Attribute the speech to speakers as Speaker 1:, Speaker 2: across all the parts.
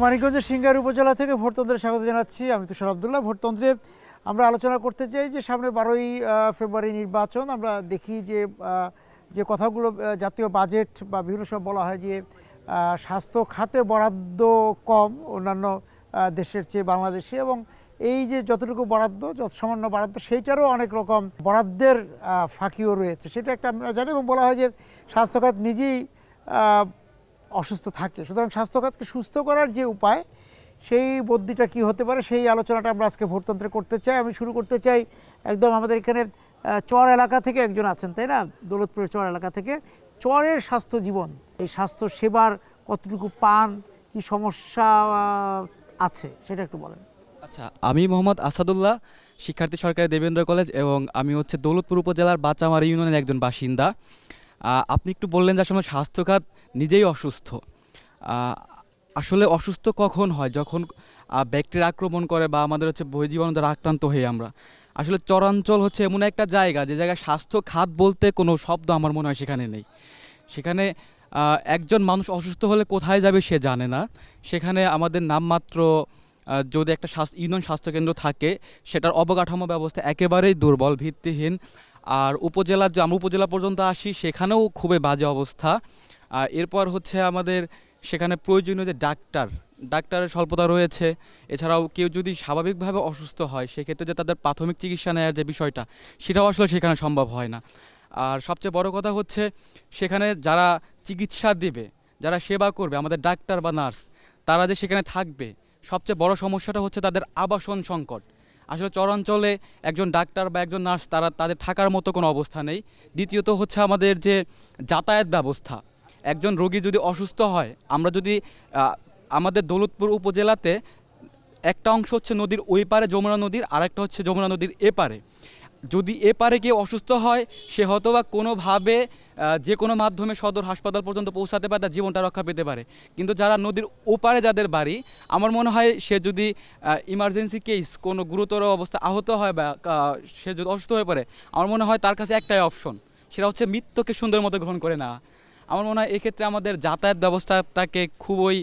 Speaker 1: মানিকগঞ্জের সিংগাইর উপজেলা থেকে ভোটতন্ত্রে স্বাগত জানাচ্ছি। আমি তুষার আব্দুল্লাহ। ভোটতন্ত্রে আমরা আলোচনা করতে চাই যে সামনে 12ই ফেব্রুয়ারি নির্বাচন। আমরা দেখি যে যে কথাগুলো জাতীয় বাজেট বা বিভিন্ন সময় বলা হয় যে স্বাস্থ্য খাতে বরাদ্দ কম অন্যান্য দেশের চেয়ে বাংলাদেশে, এবং এই যে যতটুকু বরাদ্দ, যত সামান্য বরাদ্দ, সেইটারও অনেক রকম বরাদ্দের ফাঁকিও রয়েছে, সেটা একটা আমরা জানি। এবং বলা হয় যে স্বাস্থ্যখাত নিজেই অসুস্থ থাকে, সুতরাং স্বাস্থ্যখাতকে সুস্থ করার যে উপায়, সেই বুদ্ধিটা কি হতে পারে, সেই আলোচনাটা আমরা আজকে ভোটতন্ত্রে করতে চাই। আমি শুরু করতে চাই একদম আমাদের এখানে চর এলাকা থেকে একজন আছেন, তাই না? দৌলতপুরের চর এলাকা থেকে। চরের স্বাস্থ্য জীবন, এই স্বাস্থ্য সেবার কতটুকু পান, কি সমস্যা আছে, সেটা একটু বলেন।
Speaker 2: আচ্ছা, আমি মোহাম্মদ আসাদুল্লাহ, শিক্ষার্থী সরকারি দেবেন্দ্র কলেজ, এবং আমি হচ্ছে দৌলতপুর উপজেলার বাচামারি ইউনিয়নের একজন বাসিন্দা। আপনি একটু বললেন যে আসলে স্বাস্থ্যখাত নিজেই অসুস্থ। আসলে অসুস্থ কখন হয়? যখন ব্যাকটেরিয়া আক্রমণ করে বা আমাদের হচ্ছে বহির্জীবাণু দ্বারা আক্রান্ত হই আমরা। আসলে চরাঞ্চল হচ্ছে এমন একটা জায়গা, যে জায়গায় স্বাস্থ্য খাত বলতে কোনো শব্দ আমার মনে হয় সেখানে নেই। সেখানে একজন মানুষ অসুস্থ হলে কোথায় যাবে সে জানে না। সেখানে আমাদের নামমাত্র যদি একটা ইউনিয়ন স্বাস্থ্যকেন্দ্র থাকে, সেটার অবকাঠামো ব্যবস্থা একেবারেই দুর্বল, ভিত্তিহীন। আর আমরা উপজেলা পর্যন্ত আসি, সেখানেও খুবই বাজে অবস্থা। এরপর হচ্ছে আমাদের সেখানে প্রয়োজনীয় যে ডাক্তারের স্বল্পতা রয়েছে। এছাড়াও কেউ যদি স্বাভাবিকভাবে অসুস্থ হয়, সেক্ষেত্রে যে তাদের প্রাথমিক চিকিৎসা নেওয়ার যে বিষয়টা, সেটাও আসলে সেখানে সম্ভব হয় না। আর সবচেয়ে বড় কথা হচ্ছে, সেখানে যারা চিকিৎসা দেবে, যারা সেবা করবে, আমাদের ডাক্তার বা নার্স, তারা যে সেখানে থাকবে, সবচেয়ে বড় সমস্যাটা হচ্ছে তাদের আবাসন সংকট। আসলে চরাঞ্চলে একজন ডাক্তার বা একজন নার্স তাদের থাকার মতো কোনো অবস্থা নেই। দ্বিতীয়ত হচ্ছে আমাদের যে যাতায়াত ব্যবস্থা। একজন রোগী যদি অসুস্থ হয়, আমরা যদি আমাদের দৌলতপুর উপজেলাতে একটা অংশ হচ্ছে নদীর ওই পারে যমুনা নদীর, আর একটা হচ্ছে যমুনা নদীর এপারে। যদি এপারে কেউ অসুস্থ হয়, সে হয়তো বা কোনোভাবে যে কোনো মাধ্যমে সদর হাসপাতাল পর্যন্ত পৌঁছাতে পারে, তার জীবনটা রক্ষা পেতে পারে। কিন্তু যারা নদীর ওপারে যাদের বাড়ি, আমার মনে হয় সে যদি ইমার্জেন্সি কেস, কোনো গুরুতর অবস্থা আহত হয় বা সে যদি অসুস্থ হয়ে পড়ে, আমার মনে হয় তার কাছে একটাই অপশন, সেটা হচ্ছে মৃত্যুকে সুন্দর মতো গ্রহণ করে নেওয়া। আমার মনে হয় এক্ষেত্রে আমাদের যাতায়াত ব্যবস্থাটাকে খুবই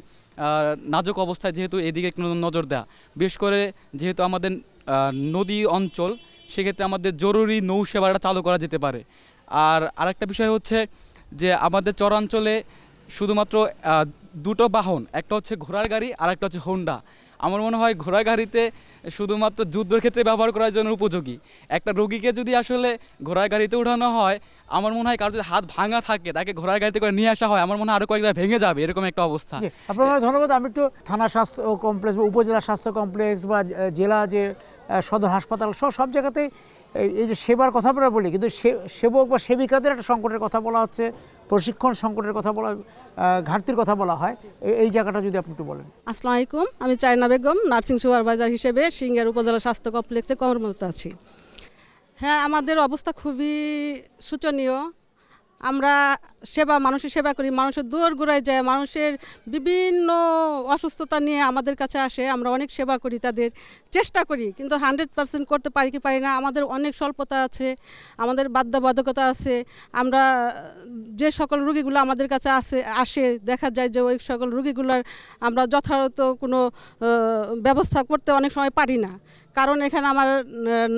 Speaker 2: নাজুক অবস্থায়, যেহেতু এদিকে একটু নজর দেওয়া, বিশেষ করে যেহেতু আমাদের নদী অঞ্চল, সেক্ষেত্রে আমাদের জরুরি নৌ সেবাটা চালু করা যেতে পারে। আর আরেকটা বিষয় হচ্ছে যে আমাদের চরাঞ্চলে শুধুমাত্র দুটো বাহন, একটা হচ্ছে ঘোড়ার গাড়ি আর একটা হচ্ছে হোন্ডা। আমার মনে হয় ঘোড়া গাড়িতে শুধুমাত্র যুদ্ধের ক্ষেত্রে ব্যবহার করার জন্য উপযোগী। একটা রোগীকে যদি আসলে ঘোড়ার গাড়িতে উঠানো হয়, আমার মনে হয় কারো যদি হাত ভাঙা থাকে, তাকে ঘোড়ার গাড়িতে করে নিয়ে আসা হয়, আমার মনে হয় আরও কয়েকটা ভেঙে যাবে, এরকম একটা অবস্থা।
Speaker 1: আপনার ধন্যবাদ। আমি একটু থানা স্বাস্থ্য কমপ্লেক্স বা উপজেলা স্বাস্থ্য কমপ্লেক্স বা জেলা যে সদর হাসপাতাল, সব জায়গাতেই এই যে সেবার কথা আমরা বলি, কিন্তু সেবক বা সেবিকাদের একটা সংকটের কথা বলা হচ্ছে, প্রশিক্ষণ সংকটের কথা বলা, ঘাটতির কথা বলা হয়। এই জায়গাটা যদি আপনি একটু বলেন।
Speaker 3: আসসালামু আলাইকুম, আমি চায়না বেগম, নার্সিং সুপারভাইজার হিসেবে সিংগাইর উপজেলা স্বাস্থ্য কমপ্লেক্সে কর্মরত আছি। হ্যাঁ, আমাদের অবস্থা খুবই শোচনীয়। আমরা মানুষের সেবা করি, মানুষের দোরগোড়ায় যায়, মানুষের বিভিন্ন অসুস্থতা নিয়ে আমাদের কাছে আসে, আমরা অনেক সেবা করি, তাদের চেষ্টা করি, কিন্তু 100% করতে পারি কি পারি না। আমাদের অনেক স্বল্পতা আছে, আমাদের বাধ্যবাধকতা আছে। আমরা যে সকল রুগীগুলো আমাদের কাছে আসে, দেখা যায় যে ওই সকল রুগীগুলোর আমরা যথাযথ কোনো ব্যবস্থা করতে অনেক সময় পারি না। কারণ এখানে আমার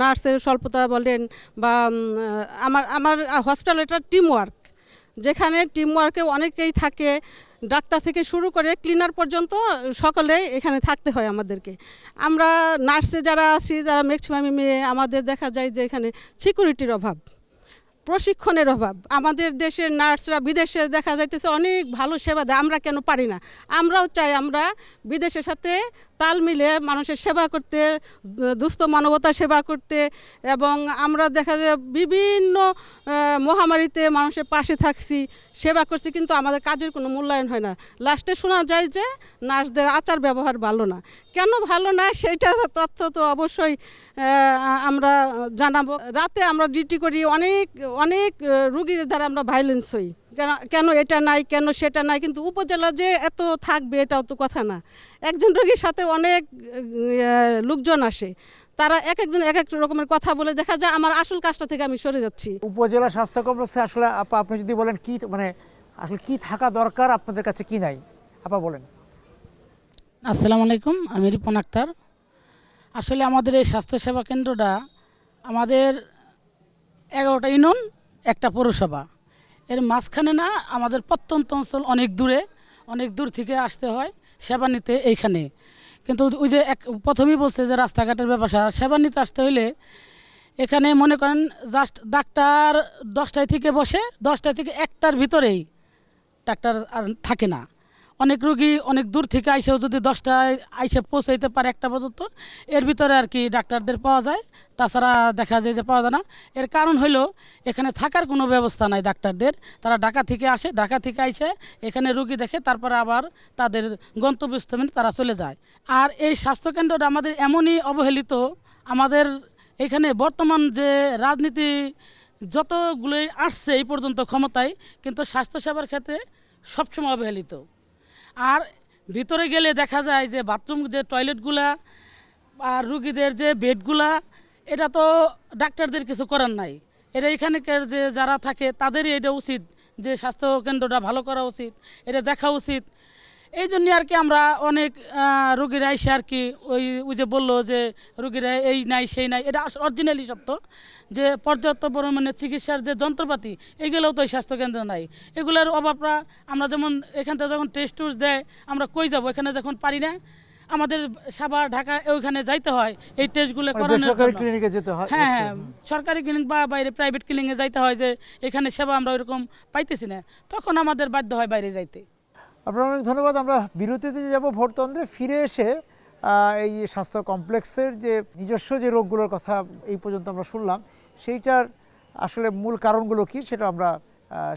Speaker 3: নার্সের স্বল্পতা বলেন, বা আমার হসপিটাল এটা টিম ওয়ার্ক, যেখানে টিম ওয়ার্কে অনেকেই থাকে, ডাক্তার থেকে শুরু করে ক্লিনার পর্যন্ত সকলে এখানে থাকতে হয় আমাদেরকে। আমরা নার্সে যারা আছি, যারা ম্যাক্সিমামই মেয়ে, আমাদের দেখা যায় যে এখানে সিকিউরিটির অভাব, প্রশিক্ষণের অভাব। আমাদের দেশের নার্সরা বিদেশে দেখা যাইতেছে অনেক ভালো সেবা দেয়, আমরা কেন পারি না? আমরাও চাই আমরা বিদেশের সাথে তাল মিলে মানুষের সেবা করতে, দুস্থ মানবতার সেবা করতে, এবং আমরা দেখা যায় বিভিন্ন মহামারীতে মানুষের পাশে থাকছি, সেবা করছি, কিন্তু আমাদের কাজের কোনো মূল্যায়ন হয় না। লাস্টে শোনা যায় যে নার্সদের আচার ব্যবহার ভালো না। কেন ভালো না সেটা তথ্য তো অবশ্যই আমরা জানাবো। রাতে আমরা ডিউটি করি, অনেক রুগীর দ্বারা আমরা ভায়োলেন্স হই, কেন এটা নাই, কেন সেটা নাই। কিন্তু উপজেলা যে এত থাকবে এটাও তো কথা না। একজন রোগীর সাথে অনেক লোকজন আসে, তারা একজন এক রকমের কথা বলে, দেখা যায় আমার আসল কাজটা থেকে আমি সরে যাচ্ছি।
Speaker 1: উপজেলা স্বাস্থ্য কমপ্লেক্সে আসলে আপনি যদি বলেন কি, মানে আসলে কি থাকা দরকার আপনাদের কাছে, কি নাই আপা বলেন।
Speaker 4: আসসালামু আলাইকুম, আমি রিপন আক্তার। আসলে আমাদের এই স্বাস্থ্যসেবা কেন্দ্রটা আমাদের 11টা ইউনিয়ন, একটা পৌরসভা, এর মাঝখানে না। আমাদের প্রত্যন্ত অঞ্চল অনেক দূরে, অনেক দূর থেকে আসতে হয় সেবা নিতে এইখানে। কিন্তু ওই যে প্রথমেই বলছে যে রাস্তাঘাটের ব্যাপার, সেবা নিতে আসতে হইলে এখানে মনে করেন জাস্ট ডাক্তার 10টায় থেকে বসে, 10টা থেকে 1টার ভিতরেই ডাক্তার আর থাকে না। অনেক রোগী অনেক দূর থেকে আইসেও যদি 10টায় আইসে পৌঁছাইতে পারে 1টা পর্যন্ত, এর ভিতরে আর কি ডাক্তারদের পাওয়া যায়, তাছাড়া দেখা যায় যে পাওয়া যায় না। এর কারণ হলো এখানে থাকার কোনো ব্যবস্থা নাই ডাক্তারদের। তারা ঢাকা থেকে আসে, ঢাকা থেকে আইসে এখানে রোগী দেখে, তারপরে আবার তাদের গন্তব্যস্থলে তারা চলে যায়। আর এই স্বাস্থ্যকেন্দ্রটা আমাদের এমনই অবহেলিত, আমাদের এখানে বর্তমান যে রাজনীতি যতগুলোই আসছে এই পর্যন্ত ক্ষমতায়, কিন্তু স্বাস্থ্যসেবার ক্ষেত্রে সবসময় অবহেলিত। আর ভিতরে গেলে দেখা যায় যে বাথরুম, যে টয়লেটগুলা আর রুগীদের যে বেডগুলা, এটা তো ডাক্তারদের কিছু করার নাই। এটা এখানকার যে যারা থাকে তাদেরই এটা উচিত যে স্বাস্থ্য কেন্দ্রটা ভালো করা উচিত, এটা দেখা উচিত। এই জন্যে আর কি আমরা অনেক রুগীরা এসে আর কি ওই যে বললো যে রুগীরা এই নাই সেই নাই, এটা অরিজিনালি সত্য যে পর্যাপ্ত পরিমাণে চিকিৎসার যে যন্ত্রপাতি এগুলোও তো এই স্বাস্থ্যকেন্দ্র নাই। এগুলোর অভাবটা আমরা যেমন এখান থেকে যখন টেস্ট টুস্ট দেয় আমরা কই যাব, এখানে যখন পারি না আমাদের সাভার ঢাকা ওইখানে যাইতে হয় এই টেস্টগুলো করানোর
Speaker 1: বেসরকারি
Speaker 4: জন্য।
Speaker 1: ক্লিনিকে যেতে হয়।
Speaker 4: হ্যাঁ হ্যাঁ, সরকারি ক্লিনিক বা বাইরে প্রাইভেট ক্লিনিকে যাইতে হয়, যে এখানে সেবা আমরা ওইরকম পাইতেছি না, তখন আমাদের বাধ্য হয় বাইরে যাইতে।
Speaker 1: আপনার অনেক ধন্যবাদ। আমরা বিরতিতে যাব, ভোটতন্ত্রে ফিরে এসে এই স্বাস্থ্য কমপ্লেক্সের যে নিজস্ব যে রোগগুলোর কথা এই পর্যন্ত আমরা শুনলাম, সেইটার আসলে মূল কারণগুলো কি সেটা আমরা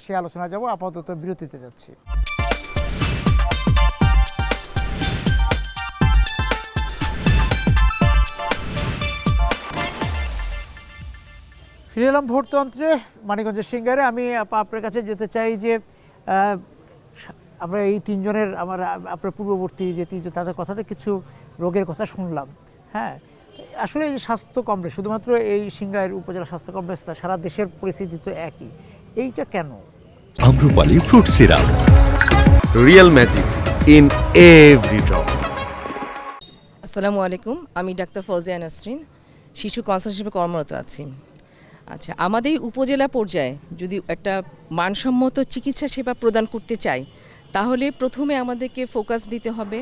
Speaker 1: সেই আলোচনা যাব। আপাতত বিরতিতে যাচ্ছি। ফিরে এলাম ভোটতন্ত্রে মানিকগঞ্জের সিঙ্গারে। আমি আপনার কাছে যেতে চাই যে আমরা এই তিনজনের আপনার পূর্ববর্তী যে তিনজন তাদের কথাতে কিছু রোগের কথা শুনলাম। হ্যাঁ, আসলে এই স্বাস্থ্য কমপ্লেক্স শুধুমাত্র এই সিঙ্গাইর উপজেলা স্বাস্থ্য কমপ্লেক্স না, সারা দেশের পরিস্থিতি তো একই। এইটা কেন?
Speaker 5: Amrapali fruit syrup, real magic in every drop.
Speaker 6: আসসালামু আলাইকুম, আমি ডাক্তার ফৌজিয়া নাসরিন, শিশু কনসার্ট হিসেবে কর্মরত আছি। আচ্ছা, আমাদের উপজেলা পর্যায়ে যদি একটা মানসম্মত চিকিৎসা সেবা প্রদান করতে চাই, তাহলে প্রথমে আমাদেরকে ফোকাস দিতে হবে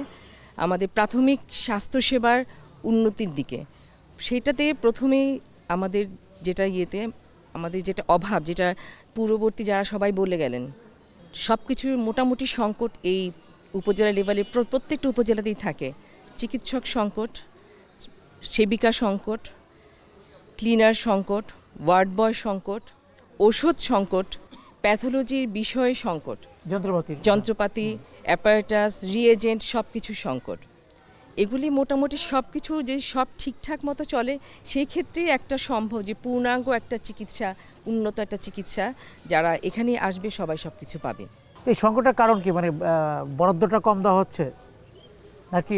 Speaker 6: আমাদের প্রাথমিক স্বাস্থ্যসেবার উন্নতির দিকে। সেটাতে প্রথমেই আমাদের আমাদের যেটা অভাব, যেটা পূর্ববর্তী যারা সবাই বলে গেলেন, সব কিছুর মোটামুটি সংকট এই উপজেলা লেভেলে প্রত্যেকটা উপজেলাতেই থাকে। চিকিৎসক সংকট, সেবিকা সংকট, ক্লিনার সংকট, ওয়ার্ড বয় সংকট, ওষুধ সংকট, প্যাথোলজির বিষয়ে সংকট, যন্ত্রপাতি, অ্যাপারেটাস, রিএজেন্ট, সব কিছু সংকট। এগুলি মোটামুটি সব কিছু যদি সব ঠিকঠাক মতো চলে, সেই ক্ষেত্রেই একটা সম্ভব যে পূর্ণাঙ্গ একটা চিকিৎসা, উন্নত একটা চিকিৎসা, যারা এখানে আসবে সবাই সব কিছু পাবে।
Speaker 1: এই সংকটের কারণ কি? মানে বরাদ্দটা কম দেওয়া হচ্ছে নাকি?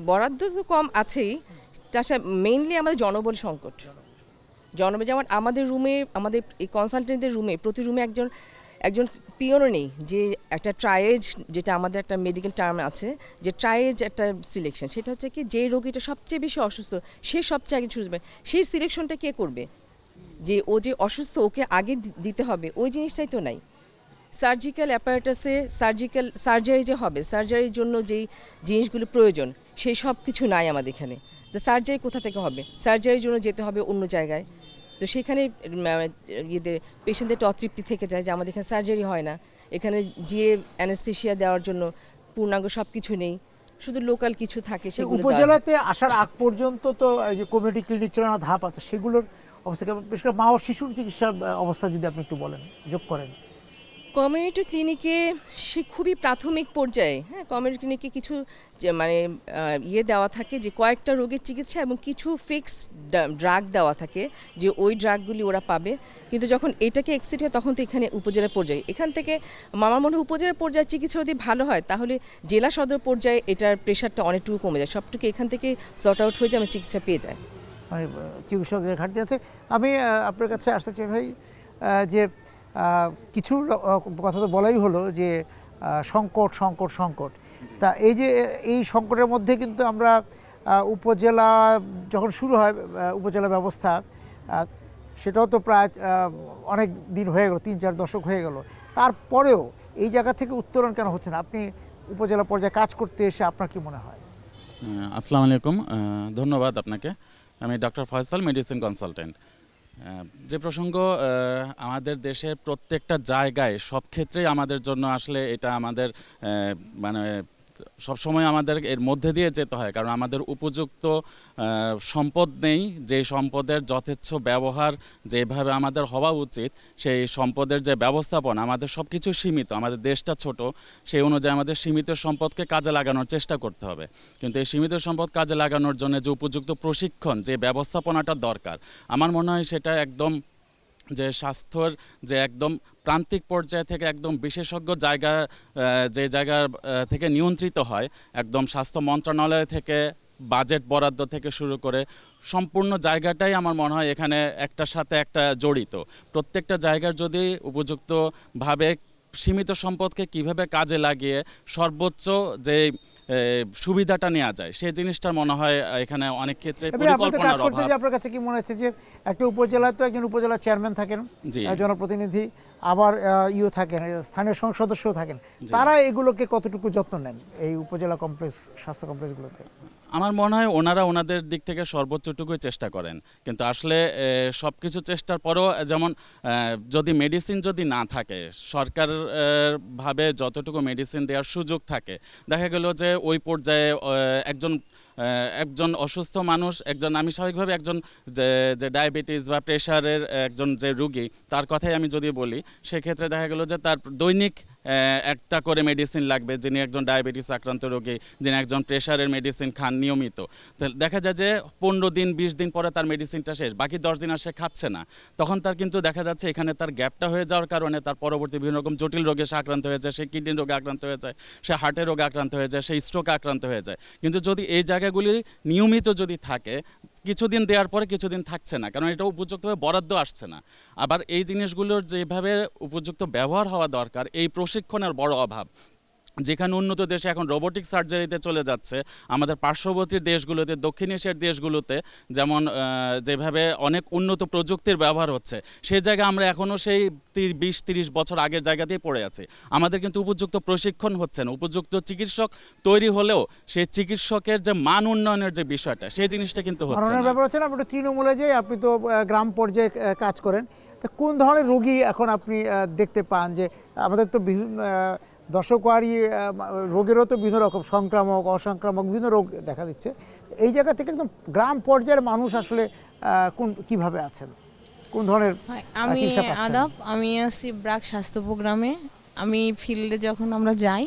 Speaker 6: বরাদ্দ তো কম আছেই, তাছাড়া মেইনলি আমাদের জনবল সংকট। জনবল, যেমন আমাদের এই কনসালটেন্টদের রুমে, প্রতি রুমে একজন পিওনও নেই। যে একটা ট্রায়েজ, যেটা আমাদের একটা মেডিকেল টার্ম আছে, যে ট্রায়েজ একটা সিলেকশন, সেটা হচ্ছে কি যে রোগীটা সবচেয়ে বেশি অসুস্থ সে সবচেয়ে আগে ছুটবে, সেই সিলেকশনটা কে করবে? যে ও যে অসুস্থ ওকে আগে দিতে হবে, ওই জিনিসটাই তো নাই। সার্জিক্যাল অ্যাপারেটাসে সার্জারি যে হবে, সার্জারির জন্য যেই জিনিসগুলো প্রয়োজন সেই সব কিছু নাই আমাদের এখানে। তো সার্জারি কোথা থেকে হবে? সার্জারির জন্য যেতে হবে অন্য জায়গায়। তো সেখানে পেশেন্টদের একটা অতৃপ্তি থেকে যায় যে আমাদের এখানে সার্জারি হয় না, এখানে গিয়ে অ্যানেস্থেশিয়া দেওয়ার জন্য পূর্ণাঙ্গ সব কিছু নেই, শুধু লোকাল কিছু থাকে। সেগুলো
Speaker 1: উপজেলাতে আসার আগ পর্যন্ত তো এই যে কমিউনিটি ক্লিনিক চালানো ধাপ আছে, সেগুলোর অবস্থা, বিশেষ করে মা ও শিশুর চিকিৎসার অবস্থা যদি আপনি একটু বলেন, যোগ করেন।
Speaker 6: কমিউনিটি ক্লিনিকে সে খুবই প্রাথমিক পর্যায়ে, হ্যাঁ, কমিউনিটি ক্লিনিকে কিছু মানে দেওয়া থাকে যে কয়েকটা রোগের চিকিৎসা এবং কিছু ফিক্সড ড্রাগ দেওয়া থাকে, যে ওই ড্রাগগুলি ওরা পাবে। কিন্তু যখন এটাকে এক্সিট হয় তখন তো এখানে উপজেলা পর্যায়ে, এখান থেকে আমার মনে হয় উপজেলা পর্যায়ে চিকিৎসা যদি ভালো হয় তাহলে জেলা সদর পর্যায়ে এটার প্রেশারটা অনেকটুকু কমে যায়, সবটুকু এখান থেকে সর্ট আউট হয়ে যায়, আমি চিকিৎসা পেয়ে যায়।
Speaker 1: মানে চিকিৎসকের ঘাটতি আছে। আমি আপনার কাছে আসতে চাই ভাই, যে কিছু কথা তো বলাই হলো যে সংকট সংকট সংকট, তা এই যে এই সংকটের মধ্যে কিন্তু আমরা উপজেলা যখন শুরু হয় উপজেলা ব্যবস্থা সেটাও তো প্রায় অনেক দিন হয়ে গেল, 3-4 দশক হয়ে গেল। তারপরেও এই জায়গা থেকে উত্তরণ কেন হচ্ছে না? আপনি উপজেলা পর্যায়ে কাজ করতে এসে আপনার কি মনে হয়?
Speaker 7: আসসালামু আলাইকুম, ধন্যবাদ আপনাকে। আমি ডক্টর ফয়সাল, মেডিসিন কনসালটেন্ট। যে প্রসঙ্গ আমাদের দেশের প্রত্যেকটা জায়গায় সব ক্ষেত্রেই আমাদের জন্য আসলে এটা আমাদের মানে সবসময় আমাদের এর মধ্যে দিয়ে যেতে হয়, কারণ আমাদের উপযুক্ত সম্পদ নেই। যে সম্পদের যথেচ্ছ ব্যবহার যেভাবে আমাদের হওয়া উচিত, সেই সম্পদের যে ব্যবস্থাপনা, আমাদের সব কিছু সীমিত, আমাদের দেশটা ছোট, সেই অনুযায়ী আমাদের সীমিত সম্পদকে কাজে লাগানোর চেষ্টা করতে হবে। কিন্তু এই সীমিত সম্পদ কাজে লাগানোর জন্য যে উপযুক্ত প্রশিক্ষণ, যে ব্যবস্থাপনাটা দরকার, আমার মনে হয় সেটা একদম যে স্বাস্থ্যর যে একদম প্রান্তিক পর্যায় থেকে একদম বিশেষজ্ঞ জায়গা, যে জায়গা থেকে নিয়ন্ত্রিত হয়, একদম স্বাস্থ্য মন্ত্রণালয় থেকে বাজেট বরাদ্দ থেকে শুরু করে সম্পূর্ণ জায়গাটাই আমার মনে হয় এখানে একটার সাথে একটা জড়িত। প্রত্যেকটা জায়গার যদি উপযুক্তভাবে সীমিত সম্পদকে কিভাবে কাজে লাগিয়ে সর্বোচ্চ যে সুবিধাটা নেওয়া যায়, সেই জিনিসটার মনে হয় এখানে অনেক ক্ষেত্রে পরিকল্পনার অভাব।
Speaker 1: আপনার কাছে কি মনে হচ্ছে যে একটা উপজেলায় তো একজন উপজেলা চেয়ারম্যান থাকেন, জনপ্রতিনিধি, আবার থাকেন, স্থানীয় সংসদ সদস্যও থাকেন, তারা এগুলোকে কতটুকু যত্ন নেন এই উপজেলা কমপ্লেক্স, স্বাস্থ্য কমপ্লেক্সগুলোতে?
Speaker 7: আমার মনে হয় ওনারা ওনাদের দিক থেকে সর্বোচ্চটুকুই চেষ্টা করেন, কিন্তু আসলে সব কিছু চেষ্টার পরেও যেমন যদি মেডিসিন যদি না থাকে, সরকার ভাবে যতটুকু মেডিসিন দেওয়ার সুযোগ থাকে, দেখা গেল যে ওই পর্যায়ে একজন অসুস্থ মানুষ, আমি স্বাভাবিকভাবে একজন যে ডায়াবেটিস বা প্রেশারের একজন যে রুগী, তার কথাই আমি যদি বলি, সেক্ষেত্রে দেখা গেল যে তার দৈনিক একটা করে মেডিসিন লাগবে। যিনি একজন ডায়াবেটিস আক্রান্ত রোগী, যিনি একজন প্রেশারের মেডিসিন খান নিয়মিত, দেখা যায় যে 15 দিন 20 দিন পরে তার মেডিসিনটা শেষ, বাকি 10 দিন আর সে খাচ্ছে না। তখন তার কিন্তু দেখা যাচ্ছে এখানে তার গ্যাপটা হয়ে যাওয়ার কারণে তার পরবর্তী বিভিন্ন রকম জটিল রোগে সে আক্রান্ত হয়ে যায়, সে কিডনি রোগে আক্রান্ত হয়ে যায়, সে হার্টের রোগে আক্রান্ত হয়ে যায়, সে স্ট্রোকে আক্রান্ত হয়ে যায়। কিন্তু যদি এই জায়গাগুলি নিয়মিত যদি থাকে, কিছুদিন দেওয়ার পরে কিছুদিন থাকছে না, কারণ এটা উপযুক্তভাবে বরাদ্দ আসছে না। আবার এই জিনিসগুলোর যেভাবে উপযুক্ত ব্যবহার হওয়া দরকার, এই প্রশিক্ষণের বড় অভাব। যেখানে উন্নত দেশে এখন রোবোটিক সার্জারিতে চলে যাচ্ছে, আমাদের পার্শ্ববর্তী দেশগুলোতে, দক্ষিণ এশিয়ার দেশগুলোতে যেমন যেভাবে অনেক উন্নত প্রযুক্তির ব্যবহার হচ্ছে, সেই জায়গায় আমরা এখনও সেই 20-30 বছর আগের জায়গাতেই পড়ে আছি। আমাদের কিন্তু উপযুক্ত প্রশিক্ষণ হচ্ছে না। উপযুক্ত চিকিৎসক তৈরি হলেও সেই চিকিৎসকের যে মান উন্নয়নের যে বিষয়টা, সেই জিনিসটা কিন্তু হচ্ছে না।
Speaker 1: ব্যাপার হচ্ছে না, আপনি তৃণমূলে যাই, আপনি তো গ্রাম পর্যায়ে কাজ করেন, তা কোন ধরনের রোগী এখন আপনি দেখতে পান? যে আমাদের তো বিভিন্ন দশকওয়ারি রোগেরও তো বিভিন্ন রকম সংক্রামক, অসংক্রামক বিভিন্ন রোগ দেখা দিচ্ছে। এই জায়গা থেকে একদম গ্রাম পর্যায়ের মানুষ আসলে কিভাবে আছেন, কোন ধরনের চিকিৎসা পাচ্ছেন?
Speaker 8: আমি আছি ব্রাক স্বাস্থ্য প্রোগ্রামে। আমি ফিল্ডে যখন আমরা যাই,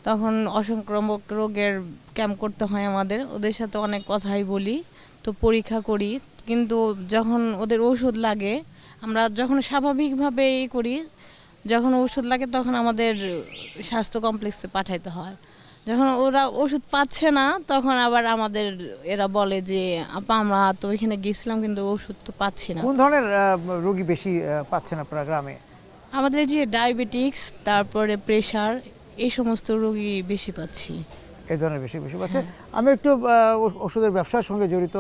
Speaker 8: তখন অসংক্রামক রোগের ক্যাম্প করতে হয় আমাদের। ওদের সাথে অনেক কথাই বলি, তো পরীক্ষা করি। কিন্তু যখন ওদের ওষুধ লাগে, আমরা যখন স্বাভাবিকভাবে করি, যখন ওষুধ লাগে তখন আমাদের স্বাস্থ্য কমপ্লেক্সে পাঠাইতে হয়। যখন ওরা ওষুধ পাচ্ছে না, তখন আবার আমাদের এরা বলে যে আপা আমরা তো ওইখানে গেছিলাম কিন্তু ওষুধ তো পাচ্ছি না।
Speaker 1: কোন ধরনের রোগী বেশি পাচ্ছেন আপনারা গ্রামে?
Speaker 8: আমাদের যে ডায়াবেটিক্স, তারপরে প্রেশার, এই সমস্ত রোগী বেশি পাচ্ছি।
Speaker 1: এই ধরনের বেশি পাচ্ছে। আমি একটু ওষুধের ব্যবসার সঙ্গে জড়িত,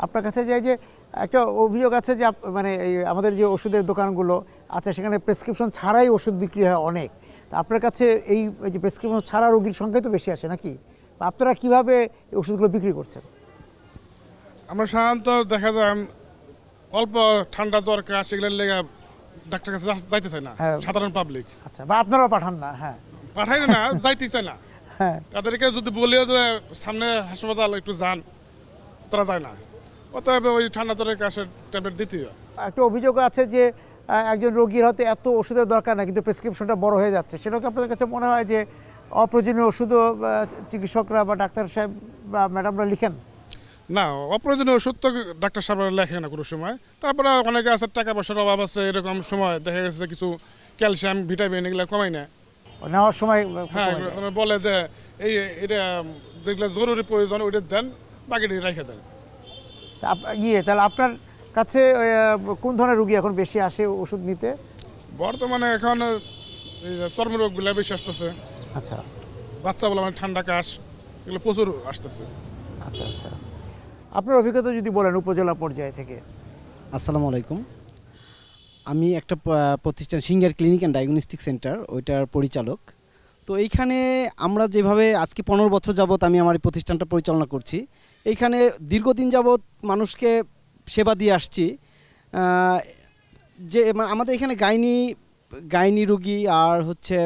Speaker 1: আপনার কাছে যাই যে একটা অভিযোগ আছে যে মানে আমাদের যে ওষুধের দোকানগুলো আছে, সেখানে প্রেসক্রিপশন ছাড়াই ওষুধ বিক্রি হয় অনেক। তা আপনার কাছে এই যে প্রেসক্রিপশন ছাড়া রোগীর সংখ্যাই তো বেশি আসে নাকি? আপনারা কিভাবে ওষুধগুলো বিক্রি করছেন?
Speaker 9: আমরা সাধারণত দেখা যায় অল্প ঠান্ডা জ্বর কাশ এগুলোর লেগে ডাক্তার কাছে যাইতে চায় না সাধারণ পাবলিক।
Speaker 1: আচ্ছা, বা আপনারাও পাঠান না? হ্যাঁ,
Speaker 9: পাঠাই না, যাইতে চায় না।
Speaker 1: হ্যাঁ,
Speaker 9: তাদেরকে যদি বলিও যে সামনে হাসপাতাল একটু যান, তারা যায় না। অতএব ওই ঠান্ডা জ্বরের কাশের ট্যাবলেট দিতেই হয়।
Speaker 1: একটা অভিযোগ আছে যে একজন রোগীর হয়তো এত ওষুধের দরকার না, কিন্তু প্রেসক্রিপশনটা বড় হয়ে যাচ্ছে। সেটাও কি আপনাদের কাছে মনে হয় যে অপ্রয়োজনীয় ওষুধও চিকিৎসকরা বা ডাক্তার সাহেব বা ম্যাডামরা লিখেন?
Speaker 9: না, অপ্রয়োজনীয় ওষুধ তো ডাক্তার সাহেবরা লেখে না কোনো সময়। তারপরে অনেকে আছে টাকা পয়সার অভাব আছে, এরকম সময় দেখা গেছে কিছু ক্যালসিয়াম, ভিটামিন এগুলো কমাই না,
Speaker 1: নেওয়ার সময়।
Speaker 9: হ্যাঁ, বলে যে এটা যেগুলো জরুরি প্রয়োজন ওইটা দেন, বাকিটা রেখে দেন।
Speaker 1: তাহলে আপনার কাছে কোন ধরনের রোগী এখন বেশি আসে ওষুধ নিতে?
Speaker 9: বর্তমানে এখন চর্মরোগগুলো বেশি আসতেছে।
Speaker 1: আচ্ছা,
Speaker 9: বাচ্চা বলে মানে ঠান্ডা কাশ এগুলো প্রচুর আসতেছে।
Speaker 1: আচ্ছা আচ্ছা, আপনার অভিজ্ঞতা যদি বলেন উপজেলা পর্যায় থেকে।
Speaker 10: আসসালামু আলাইকুম। আমি একটা প্রতিষ্ঠান singer clinic and diagnostic centre, ওইটার পরিচালক। তো এইখানে আমরা যেভাবে আজকে 15 বছর যাবৎ আমি আমার এই প্রতিষ্ঠানটা পরিচালনা করছি, এইখানে দীর্ঘদিন যাবৎ মানুষকে সেবা দিয়ে আসছি। যে আমাদের এখানে গাইনি রুগী আর হচ্ছে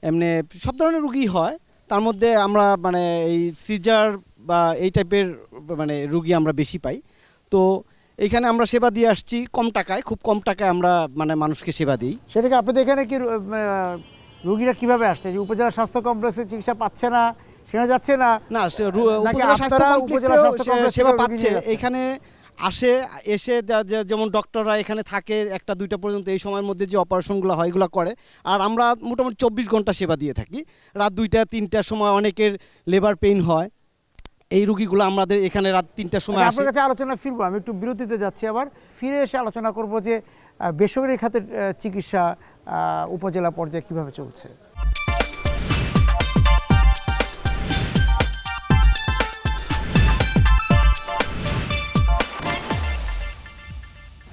Speaker 10: এমনি সব ধরনের রুগী হয়, তার মধ্যে আমরা মানে এই সিজার বা এই টাইপের মানে রুগী আমরা বেশি পাই। তো এইখানে আমরা সেবা দিয়ে আসছি কম টাকায়, খুব কম টাকায় আমরা মানে মানুষকে সেবা দিই।
Speaker 1: সেটাকে আপনাদের এখানে কি রোগীরা কিভাবে আসছে, যে উপজেলা স্বাস্থ্য কমপ্লেক্সে চিকিৎসা পাচ্ছে না, সেখানে যাচ্ছে না?
Speaker 10: না,
Speaker 1: নাকি
Speaker 10: উপজেলা স্বাস্থ্য
Speaker 1: আপনারা
Speaker 10: কমপ্লেক্সেও
Speaker 1: উপজেলা স্বাস্থ্য কমপ্লেক্সে
Speaker 10: সেবা
Speaker 1: রোগী
Speaker 10: পাচ্ছে।
Speaker 1: নিয়ে যাচ্ছেন?
Speaker 10: এখানে এসে যেমন ডক্টররা এখানে থাকে 1টা 2টা পর্যন্ত, এই সময়ের মধ্যে যে অপারেশনগুলো হয় এগুলো করে। আর আমরা মোটামুটি 24 ঘন্টা সেবা দিয়ে থাকি। রাত 2টা 3টার সময় অনেকের লেবার পেইন হয়, এই রুগীগুলো আমাদের এখানে রাত 3টার সময়
Speaker 1: আচ্ছা,
Speaker 10: আসে।
Speaker 1: আপনার কাছে আলোচনা ফিরবো, আমি একটু বিরতিতে যাচ্ছি, আবার ফিরে এসে আলোচনা করব যে বেসরকারি খাতের চিকিৎসা উপজেলা পর্যায়ে কিভাবে চলছে।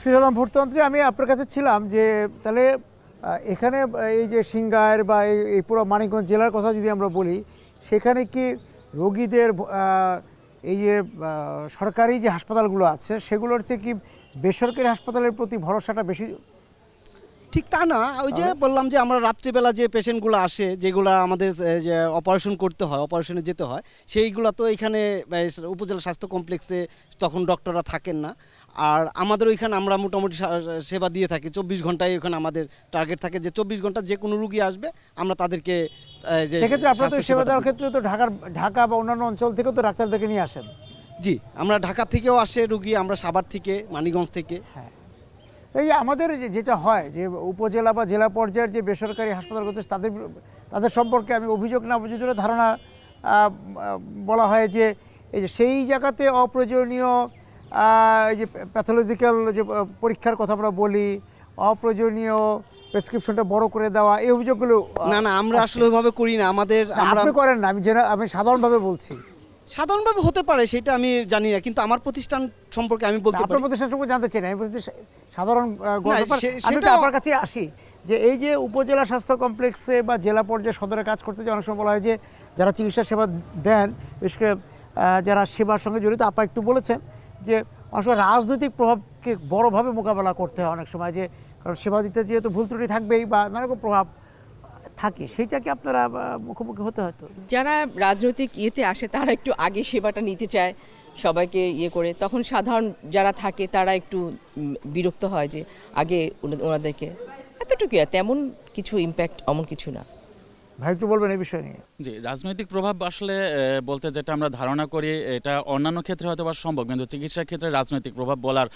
Speaker 1: ফিরে এলাম ভোটতন্ত্রে। আমি আপনার কাছে ছিলাম যে তাহলে এখানে এই যে সিংগাইর বা এই পুরো মানিকগঞ্জ জেলার কথা যদি আমরা বলি, সেখানে কি রোগীদের এই যে সরকারি যে হাসপাতালগুলো আছে সেগুলোর চেয়ে কি বেসরকারি হাসপাতালের প্রতি ভরসাটা বেশি?
Speaker 10: ঠিক তা না, ওই যে বললাম যে আমরা রাত্রিবেলা যে পেশেন্টগুলো আসে, যেগুলো আমাদের যে অপারেশন করতে হয়, অপারেশনে যেতে হয়, সেইগুলো তো এখানে উপজেলা স্বাস্থ্য কমপ্লেক্সে তখন ডক্টররা থাকেন না। আর আমাদের ওইখানে আমরা মোটামুটি সেবা দিয়ে থাকি 24 ঘন্টায়। ওখানে আমাদের টার্গেট থাকে যে 24 ঘন্টা যে কোনো রুগী আসবে আমরা তাদেরকে
Speaker 1: সেক্ষেত্রে আপনারা তো সেবা দেওয়ার ক্ষেত্রে তো ঢাকা বা অন্যান্য অঞ্চল থেকেও তো ডাক্তারদেরকে নিয়ে আসেন।
Speaker 10: জি, আমরা ঢাকা থেকেও আসে রুগী, আমরা সাভার থেকে, মানিকগঞ্জ থেকে।
Speaker 1: হ্যাঁ, এই আমাদের যেটা হয় যে উপজেলা বা জেলা পর্যায়ের যে বেসরকারি হাসপাতাল করতে তাদের সম্পর্কে আমি অভিযোগ না বুঝে ধারণা বলা হয় যে এই যে সেই জায়গাতে অপ্রয়োজনীয় এই যে প্যাথোলজিক্যাল যে পরীক্ষার কথা আমরা বলি, অপ্রয়োজনীয় প্রেসক্রিপশনটা বড় করে দেওয়া, এই অভিযোগগুলো।
Speaker 10: না না, আমরা আসলে ওইভাবে করি না।
Speaker 1: আপনি করেন না, আমি সাধারণভাবে বলছি।
Speaker 10: সাধারণভাবে হতে পারে সেটা আমি জানি না, কিন্তু আমার প্রতিষ্ঠান সম্পর্কে আমি বলতে পারি।
Speaker 1: আপনার প্রতিষ্ঠান সম্পর্কে জানতে চাই না, আমি বলছি সাধারণ আমি তো আপনার কাছে আসি যে এই যে উপজেলা স্বাস্থ্য কমপ্লেক্সে বা জেলা পর্যায়ে সদরে কাজ করতে যে অনেক সময় বলা হয় যে যারা চিকিৎসা সেবা দেন, বিশেষ করে যারা সেবার সঙ্গে জড়িত, আপনি একটু বলেছেন যে অনেক সময় রাজনৈতিক প্রভাবকে বড়োভাবে মোকাবেলা করতে হয় অনেক সময়, যে কারণ সেবা দিতে যেহেতু ভুল ত্রুটি থাকবেই বা নানারকম প্রভাব থাকে, সেইটাকে আপনারা মুখোমুখি হতে হয়তো।
Speaker 6: যারা রাজনৈতিক ইয়েতে আসে তারা একটু আগে সেবাটা নিতে চায় সবাইকে ইয়ে করে, তখন সাধারণ যারা থাকে তারা একটু বিরক্ত হয় যে আগে ওনাদেরকে, এতটুকু, তেমন কিছু ইম্প্যাক্ট এমন কিছু না।
Speaker 1: ভাই একটু বলবেন এই বিষয় নিয়ে।
Speaker 7: জি, রাজনৈতিক প্রভাব আসলে বলতে যেটা আমরা ধারণা করি এটা অন্যান্য ক্ষেত্রে হয়তো বা সম্ভব, কিন্তু চিকিৎসা ক্ষেত্রে রাজনৈতিক প্রভাব বলার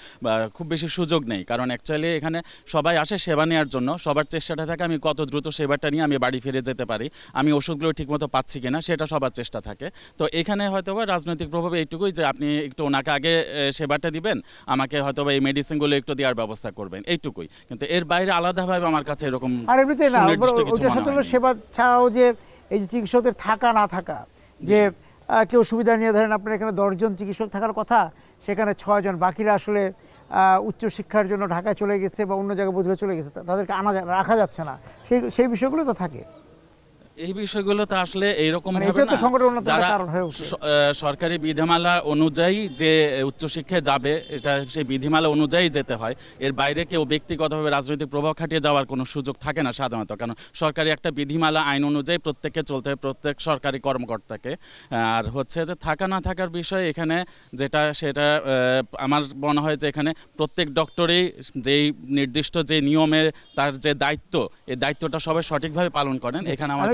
Speaker 7: খুব বেশি সুযোগ নেই। কারণ অ্যাকচুয়ালি এখানে সবাই আসে সেবা নেওয়ার জন্য, সবার চেষ্টাটা থাকে আমি কত দ্রুত সেবাটা নিয়ে আমি বাড়ি ফিরে যেতে পারি, আমি ওষুধগুলো ঠিকমতো পাচ্ছি কিনা সেটা সবার চেষ্টা থাকে। তো এখানে হয়তো বা রাজনৈতিক প্রভাব এইটুকুই যে আপনি একটু ওনাকে আগে সেবাটা দিবেন, আমাকে হয়তো বা এই মেডিসিনগুলো একটু দেওয়ার ব্যবস্থা করবেন, এইটুকুই। কিন্তু এর বাইরে আলাদাভাবে আমার কাছে এরকম
Speaker 1: আর এমনিতে না, সেবা ছাড়াও যে এই যে চিকিৎসকদের থাকা না থাকা, যে কেউ সুবিধা নিয়ে ধরেন আপনার এখানে 10 জন চিকিৎসক থাকার কথা, সেখানে 6 জন, বাকিরা আসলে উচ্চশিক্ষার জন্য ঢাকায় চলে গেছে বা অন্য জায়গায় বদলে চলে গেছে, তাদেরকে রাখা যাচ্ছে না, সেই বিষয়গুলো তো থাকে।
Speaker 7: এই বিষয়গুলো তো আসলে এইরকম
Speaker 1: যারা
Speaker 7: সরকারি বিধিমালা অনুযায়ী যে উচ্চশিক্ষায় যাবে, এটা সেই বিধিমালা অনুযায়ী যেতে হয়। এর বাইরে কেউ ব্যক্তিগতভাবে রাজনৈতিক প্রভাব খাটিয়ে যাওয়ার কোনো সুযোগ থাকে না সাধারণত, কারণ সরকারি একটা বিধিমালা আইন অনুযায়ী প্রত্যেককে চলতে হয়, প্রত্যেক সরকারি কর্মকর্তাকে। আর হচ্ছে যে থাকা না থাকার বিষয় এখানে যেটা, সেটা আমার মনে হয় যে এখানে প্রত্যেক ডক্টরই যেই নির্দিষ্ট যে নিয়মে তার যে দায়িত্ব, এই দায়িত্বটা সবাই সঠিকভাবে পালন করেন। এখানে আমার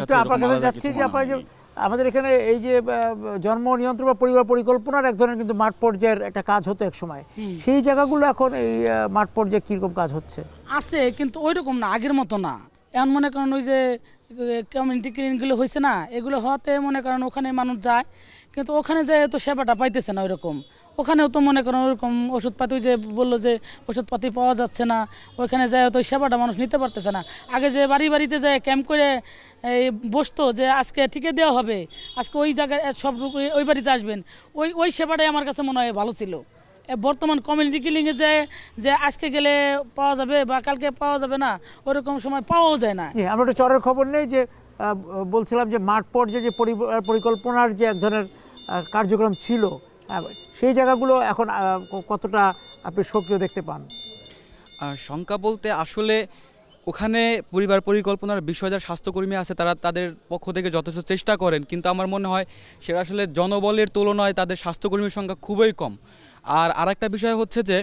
Speaker 1: আমাদের এখানে এই যে জন্ম নিয়ন্ত্রণ বা পরিবার পরিকল্পনার এক ধরনের কিন্তু মাঠ পর্যায়ের একটা কাজ হতো এক সময়, সেই জায়গাগুলো এখন এই মাঠ পর্যায়ে কিরকম কাজ হচ্ছে?
Speaker 4: আছে, কিন্তু ওই রকম না, আগের মতো না। এখন মনে করেন ওই যে কমিউনিটি ক্লিনিকগুলো হয়েছে না, এগুলো হওয়াতে মনে করেন ওখানে মানুষ যায়, কিন্তু ওখানে যায় তো সেবাটা পাইতেছে না ওইরকম। ওখানেও তো মনে করেন ওরকম ওষুধপাতি যে বললো যে ওষুধপাতি পাওয়া যাচ্ছে না, ওইখানে যায় তো সেবাটা মানুষ নিতে পারতেছে না। আগে যে বাড়ি বাড়িতে যায় ক্যাম্প করে এই বসতো যে আজকে ঠিকে দেওয়া হবে, আজকে ওই জায়গায় সব রোগী ওই বাড়িতে আসবেন, ওই সেবাটাই আমার কাছে মনে হয় ভালো ছিল। বর্তমান কমিউনিটি ক্লিনিকে যে আজকে গেলে পাওয়া যাবে বা কালকে পাওয়া যাবে না, ওরকম সময় পাওয়াও যায় না।
Speaker 1: আমরা একটা চরের খবর নেই যে বলছিলাম যে মাঠ পর্যায়ে যে পরিকল্পনার যে এক ধরনের কার্যক্রম ছিল, সেই জায়গাগুলো এখন কতটা আপনি সক্রিয় দেখতে পান?
Speaker 2: শঙ্কা বলতে আসলে ওখানে পরিবার পরিকল্পনার বিষয় যারা স্বাস্থ্যকর্মী আছে তারা তাদের পক্ষ থেকে যথেষ্ট চেষ্টা করেন, কিন্তু আমার মনে হয় সেটা আসলে জনবলের তুলনায় তাদের স্বাস্থ্যকর্মীর সংখ্যা খুবই কম। আর আরেকটা বিষয় হচ্ছে যে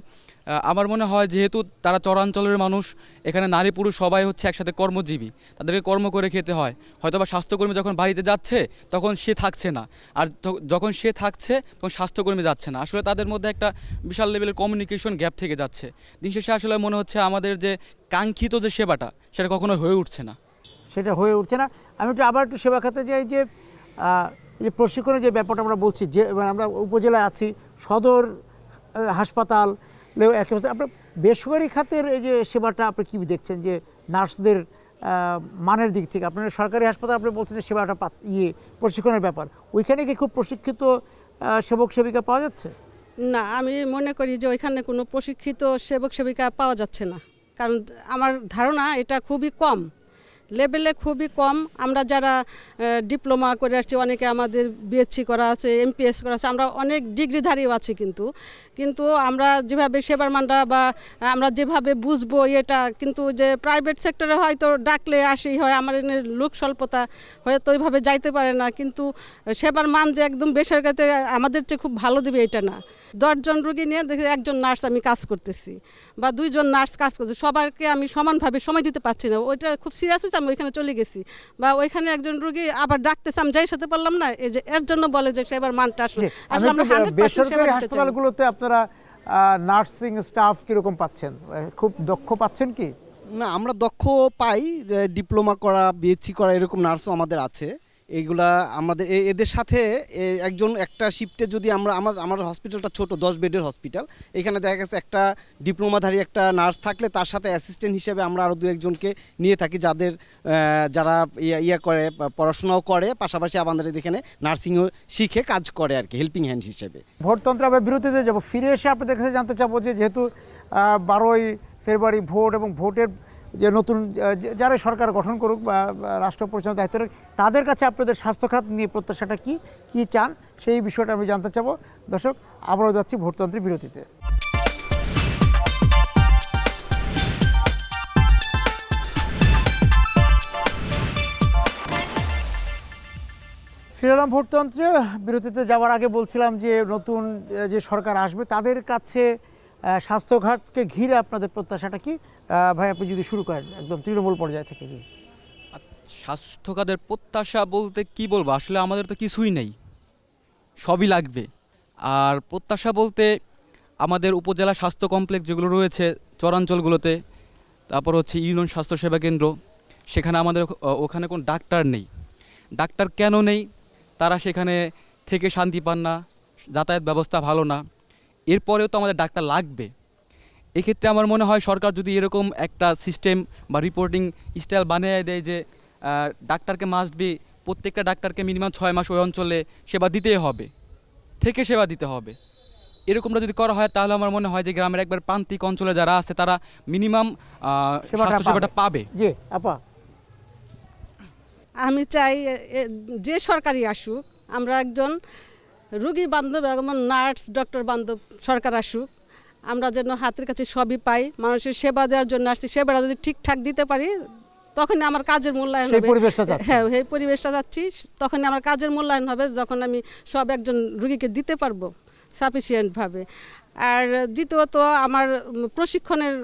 Speaker 2: আমার মনে হয় যেহেতু তারা চরাঞ্চলের মানুষ, এখানে নারী পুরুষ সবাই হচ্ছে একসাথে কর্মজীবী, তাদেরকে কর্ম করে খেতে হয়। হয়তো বা স্বাস্থ্যকর্মী যখন বাড়িতে যাচ্ছে তখন সে থাকছে না, আর যখন সে থাকছে তখন স্বাস্থ্যকর্মী যাচ্ছে না। আসলে তাদের মধ্যে একটা বিশাল লেভেলের কমিউনিকেশন গ্যাপ থেকে যাচ্ছে। দিন শেষে আসলে মনে হচ্ছে আমাদের যে কাঙ্ক্ষিত যে সেবাটা সেটা কখনো হয়ে উঠছে না।
Speaker 1: সেটা হয়ে উঠছে না। আমি আবার একটু সেবা খাতে যাই যে এই প্রশিক্ষণের যে ব্যাপারটা আমরা বলছি, যে আমরা উপজেলায় আছি, সদর হাসপাতালেও একই অবস্থা। আপনার বেসরকারি খাতের এই যে সেবাটা আপনি কী দেখছেন যে নার্সদের মানের দিক থেকে? আপনার সরকারি হাসপাতাল আপনি বলছেন যে সেবাটা প্রশিক্ষণের ব্যাপার, ওইখানে কি খুব প্রশিক্ষিত সেবক সেবিকা পাওয়া যাচ্ছে?
Speaker 3: না, আমি মনে করি যে ওইখানে কোনো প্রশিক্ষিত সেবক সেবিকা পাওয়া যাচ্ছে না, কারণ আমার ধারণা এটা খুবই কম লেভেলে, খুবই কম। আমরা যারা ডিপ্লোমা করে আসছি, অনেকে আমাদের বিএসসি করা আছে, এমপিএস করা আছে, আমরা অনেক ডিগ্রিধারীও আছি, কিন্তু আমরা যেভাবে সেবার মানটা বা আমরা যেভাবে বুঝবো এটা, কিন্তু যে প্রাইভেট সেক্টরে হয়তো ডাকলে আসেই হয়, আমার লোক স্বল্পতা হয়তো ওইভাবে যাইতে পারে না, কিন্তু সেবার মান যে একদম বেসরকারিতে আমাদের চেয়ে খুব ভালো দেবে এটা না। 10 জন রুগী নিয়ে দেখে একজন নার্স আমি কাজ করতেছি বা 2 জন নার্স কাজ করছি, সবাইকে আমি সমানভাবে সময় দিতে পারছি না। ওইটা খুব সিরিয়াস হচ্ছে, আমি ওইখানে চলে গেছি বা ওইখানে একজন রুগী আবার ডাকতেছে, আমি যাই সাথে পারলাম না, এই যে এর জন্য বলে যে সেবার মানটা আসলে আমরা 100%
Speaker 1: বেসরকারি হাসপাতালগুলোতে আপনারা নার্সিং স্টাফ কিরকম পাচ্ছেন? খুব দক্ষ পাচ্ছেন কি?
Speaker 10: না, আমরা দক্ষ পাই, ডিপ্লোমা করা বিএসসি করা এরকম নার্সও আমাদের আছে। এইগুলা আমাদের এদের সাথে একজন একটা শিফটে যদি আমার হসপিটালটা ছোট 10 বেডের হসপিটাল, এখানে দেখা গেছে একটা ডিপ্লোমাধারী একটা নার্স থাকলে তার সাথে অ্যাসিস্ট্যান্ট হিসেবে আমরা আরও 2-1 জনকে নিয়ে থাকি, যারা করে পড়াশোনাও করে, পাশাপাশি আমাদের এখানে নার্সিংও শিখে কাজ করে আর কি, হেল্পিং হ্যান্ড হিসেবে।
Speaker 1: ভোটতন্ত্র আবার বিরতিতে যাব। ফিরে এসে আপনাদের কাছে জানতে চাবো যে যেহেতু 12ই ফেব্রুয়ারি ভোট, এবং ভোটের যে নতুন যারা সরকার গঠন করুক বা রাষ্ট্র পরিচালনার দায়িত্ব রাখুক, তাদের কাছে আপনাদের স্বাস্থ্যখাত নিয়ে প্রত্যাশাটা কী চান, সেই বিষয়টা আমি জানতে চাবো। দর্শক, আবারও যাচ্ছি ভোটতন্ত্রের বিরতিতে। ফিরে এলাম ভোটতন্ত্রে। বিরতিতে যাওয়ার আগে বলছিলাম যে নতুন যে সরকার আসবে তাদের কাছে স্বাস্থ্যখাতকে ঘিরে আপনাদের প্রত্যাশাটা কি? ভাই, আপনি যদি শুরু করেন একদম তৃণমূল পর্যায় থেকে। জি,
Speaker 2: স্বাস্থ্যখাতের প্রত্যাশা বলতে কি বলবো, আসলে আমাদের তো কিছুই নেই, সবই লাগবে। আর প্রত্যাশা বলতে আমাদের উপজেলা স্বাস্থ্য কমপ্লেক্স যেগুলো রয়েছে চরাঞ্চলগুলোতে, তারপর হচ্ছে ইউনিয়ন স্বাস্থ্যসেবা কেন্দ্র, সেখানে আমাদের ওখানে কোনো ডাক্তার নেই। ডাক্তার কেন নেই? তারা সেখানে থেকে শান্তি পান না, যাতায়াত ব্যবস্থা ভালো না, এরপরেও তো আমাদের ডাক্তার লাগবে। এক্ষেত্রে আমার মনে হয় সরকার যদি এরকম একটা সিস্টেম বা রিপোর্টিং স্টাইল বানিয়ে দেয় যে ডাক্তারকে মাস্ট বি, প্রত্যেকটা ডাক্তারকে মিনিমাম 6 মাস ওই অঞ্চলে সেবা দিতেই হবে, থেকে সেবা দিতে হবে, এরকমটা যদি করা হয় তাহলে আমার মনে হয় যে গ্রামের একবার প্রান্তিক অঞ্চলে যারা আছে তারা মিনিমাম স্বাস্থ্যসেবাটা পাবে।
Speaker 1: জি আপা,
Speaker 3: আমি চাই যে সরকারি আসুক, আমরা একজন রুগী বান্ধব এবং নার্স ডক্টর বান্ধব সরকার আসুক, আমরা যেন হাতের কাছে সবই পাই। মানুষের সেবা দেওয়ার জন্য আসছি, সেবাটা যদি ঠিকঠাক দিতে পারি তখনই আমার কাজের মূল্যায়ন হবে। হ্যাঁ, এই পরিবেশটা যাচ্ছি, তখনই আমার কাজের মূল্যায়ন হবে যখন আমি সব একজন রুগীকে দিতে পারবো সাফিসিয়েন্টভাবে। আর দ্বিতীয়ত আমার প্রশিক্ষণের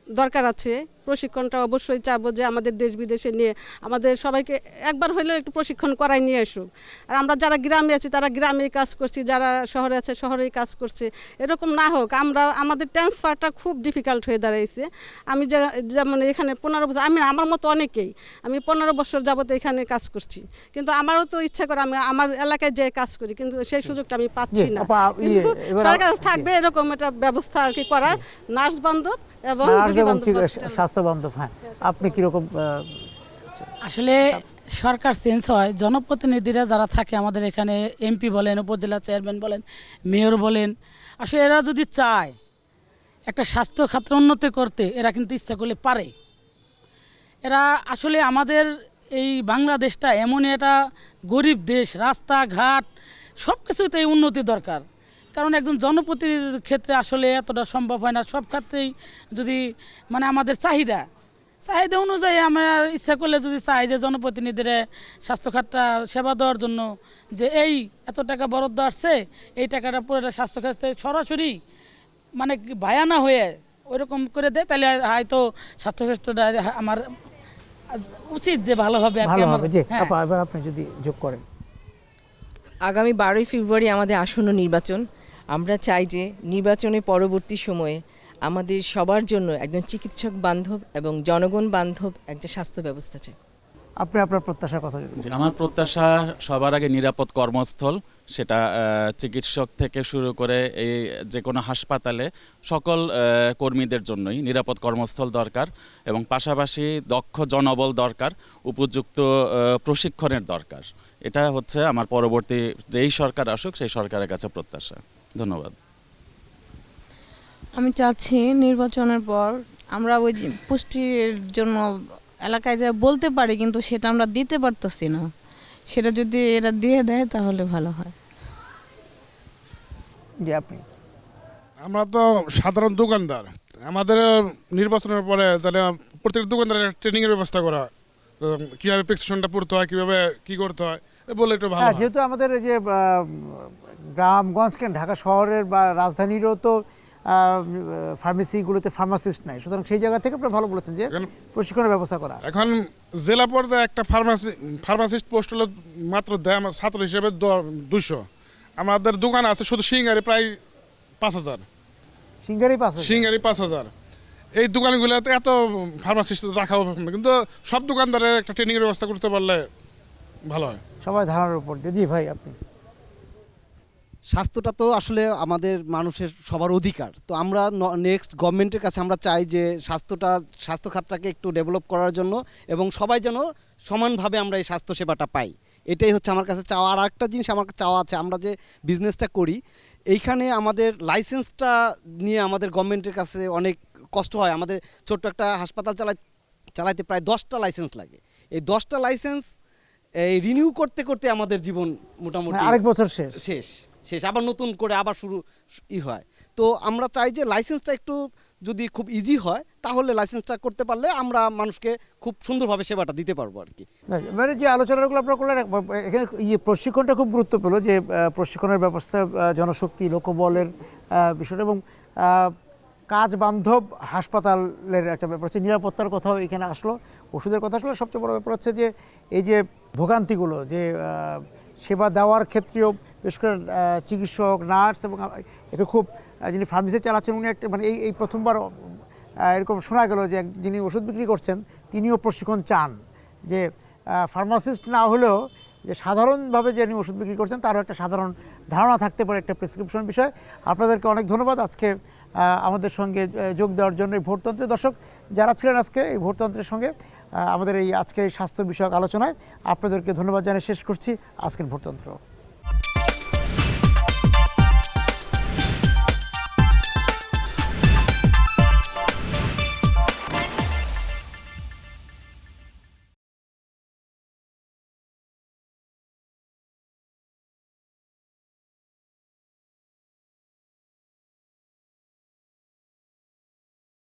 Speaker 3: দরকার আছে, প্রশিক্ষণটা অবশ্যই চাবো যে আমাদের দেশ বিদেশে নিয়ে আমাদের সবাইকে একবার হলেও একটু প্রশিক্ষণ করাই নিয়ে আসুক। আর আমরা যারা গ্রামে আছি তারা গ্রামেই কাজ করছি, যারা শহরে আছে শহরেই কাজ করছে, এরকম না হোক। আমাদের ট্রান্সফারটা খুব ডিফিকাল্ট হয়ে দাঁড়াইছে। আমি যেমন এখানে 15 বছর, আমার মতো অনেকেই, আমি 15 বছর যাবত এখানে কাজ করছি, কিন্তু আমারও তো ইচ্ছা করে আমি আমার এলাকায় যে কাজ করি, কিন্তু সেই সুযোগটা আমি পাচ্ছি না। কিন্তু সরকার থাকবে এরকম একটা ব্যবস্থা আর কি করা, নার্স বান্ধব এবং
Speaker 1: স্বাস্থ্য বান্ধব। হ্যাঁ, আপনি কিরকম?
Speaker 4: আসলে সরকার চেঞ্জ হয়, জনপ্রতিনিধিরা যারা থাকে আমাদের এখানে, এমপি বলেন, উপজেলা চেয়ারম্যান বলেন, মেয়র বলেন, আসলে এরা যদি চায় একটা স্বাস্থ্য খাত উন্নতি করতে, এরা কিন্তু ইচ্ছা করলে পারে। এরা আসলে আমাদের এই বাংলাদেশটা এমনই একটা গরিব দেশ, রাস্তাঘাট সব কিছুতেই উন্নতি দরকার। কারণ একজন জনপ্রতিনিধির ক্ষেত্রে আসলে এতটা সম্ভব হয় না। সব ক্ষেত্রেই যদি মানে আমাদের চাহিদা অনুযায়ী আমরা ইচ্ছা করলে যদি চাই যে জনপ্রতিনিধিরা স্বাস্থ্যখাতটা সেবা দেওয়ার জন্য যে এই এত টাকা বরাদ্দ আসছে, এই টাকাটা পুরোটা স্বাস্থ্যখাতে সরাসরি মানে ভায়া না হয়ে ওইরকম করে দেয়, তাহলে হয়তো স্বাস্থ্যক্ষেত্রটা আমার উচিত যে ভালো হবে।
Speaker 1: এবার আপনি যদি যোগ করেন।
Speaker 6: আগামী 12ই ফেব্রুয়ারি আমাদের আসন্ন নির্বাচন। আমরা চাই যে নির্বাচনের পরবর্তী সময়ে আমাদের সবার জন্য একজন চিকিৎসক বান্ধব এবং জনগণ বান্ধব একটা স্বাস্থ্য ব্যবস্থা চাই।
Speaker 1: আপনি আপনার প্রত্যাশার কথা যদি।
Speaker 7: আমার প্রত্যাশা সবার আগে নিরাপদ কর্মস্থল, সেটা চিকিৎসক থেকে শুরু করে এই যে কোনো হাসপাতালে সকল কর্মীদের জন্যই নিরাপদ কর্মস্থল দরকার, এবং পাশাপাশি দক্ষ জনবল দরকার, উপযুক্ত প্রশিক্ষণের দরকার। এটা হচ্ছে আমার পরবর্তী যেই সরকার আসুক সেই সরকারের কাছে প্রত্যাশা। ধন্যবাদ।
Speaker 8: আমি চাচ্ছি নির্বাচনের পর আমরা ওই পুষ্টির জন্য এলাকায় যা বলতে পারি, কিন্তু সেটা আমরা দিতে পারতেছি না। সেটা যদি এরা দিয়ে দেয় তাহলে ভালো হয়।
Speaker 9: আমরা তো সাধারণ দোকানদার, আমাদের নির্বাচনের পরে তাহলে প্রত্যেক দোকানদারের ট্রেনিংয়ের ব্যবস্থা করা, কীভাবে প্রেসক্রিপশনটা পড়তে হয়, কীভাবে কী করতে হয় বলে একটু ভালো।
Speaker 1: যেহেতু আমাদের এই যে গ্রামগঞ্জ ঢাকা শহরের বা রাজধানীরও তো ফার্মেসিগুলোতে ফার্মাসিস্ট নাই, সুতরাং সেই জায়গা থেকে আপনি ভালো বলেছেন যে প্রশিক্ষণের ব্যবস্থা করা।
Speaker 9: এখন জেলা পর্যায়ে একটা ফার্মাসিস্ট পোস্ট হলো মাত্র দেয় আমার ছাত্র হিসেবে 200। আমাদের দোকান আছে শুধু সিঙ্গারি প্রায় 5000। সিঙ্গারি 5000। এই দোকানগুলোতে এত ফার্মাসিস্ট রাখা হবে, কিন্তু সব দোকানদারের একটা ট্রেনিংয়ের ব্যবস্থা করতে পারলে ভালো হয়।
Speaker 1: সবাই ধারণার উপর দিয়ে। জি ভাই, আপনি।
Speaker 10: স্বাস্থ্যটা তো আসলে আমাদের মানুষের সবার অধিকার। তো আমরা নেক্সট গভর্নমেন্টের কাছে আমরা চাই যে স্বাস্থ্য খাতটাকে একটু ডেভেলপ করার জন্য, এবং সবাই যেন সমানভাবে আমরা এই স্বাস্থ্য সেবাটা পাই, এটাই হচ্ছে আমার কাছে চাওয়া। আর একটা জিনিস আমার চাওয়া আছে, আমরা যে বিজনেসটা করি এইখানে আমাদের লাইসেন্সটা নিয়ে আমাদের গভর্নমেন্টের কাছে অনেক কষ্ট হয়। আমাদের ছোট্ট একটা হাসপাতাল চালাইতে প্রায় 10টা লাইসেন্স লাগে। এই 10টা লাইসেন্স এই রিনিউ করতে করতে আমাদের জীবন মোটামুটি
Speaker 1: আরেক বছর
Speaker 10: শেষ আবার নতুন করে আবার শুরু হয়। তো আমরা চাই যে লাইসেন্সটা একটু যদি খুব ইজি হয়, তাহলে লাইসেন্সটা করতে পারলে আমরা মানুষকে খুব সুন্দরভাবে সেবাটা দিতে পারবো আর কি।
Speaker 1: মানে যে আলোচনাগুলো আপনারা করলেন, এখানে প্রশিক্ষণটা খুব গুরুত্ব পেল, যে প্রশিক্ষণের ব্যবস্থা, জনশক্তি, লোকবলের বিষয়টা, এবং কাজ বান্ধব হাসপাতালের একটা ব্যাপার হচ্ছে, নিরাপত্তার কথাও এখানে আসলো, ওষুধের কথা আসলো। সবচেয়ে বড় ব্যাপার হচ্ছে যে এই যে ভোগান্তিগুলো, যে সেবা দেওয়ার ক্ষেত্রেও বিশেষ করে চিকিৎসক, নার্স, এবং এটা খুব যিনি ফার্মেসি চালাচ্ছেন উনি একটা মানে এই প্রথমবার এরকম শোনা গেল যে যিনি ওষুধ বিক্রি করছেন তিনিও প্রশিক্ষণ চান, যে ফার্মাসিস্ট না হলেও যে সাধারণভাবে যিনি ওষুধ বিক্রি করছেন তারও একটা সাধারণ ধারণা থাকতে পারে একটা প্রেসক্রিপশন বিষয়। আপনাদেরকে অনেক ধন্যবাদ আজকে আমাদের সঙ্গে যোগ দেওয়ার জন্য। এই ভোটতন্ত্রের দর্শক যারা ছিলেন আজকে এই ভোটতন্ত্রের সঙ্গে আমাদের এই আজকে স্বাস্থ্য বিষয়ক আলোচনায়, আপনাদেরকে ধন্যবাদ জানিয়ে শেষ করছি আজকের ভোটতন্ত্র।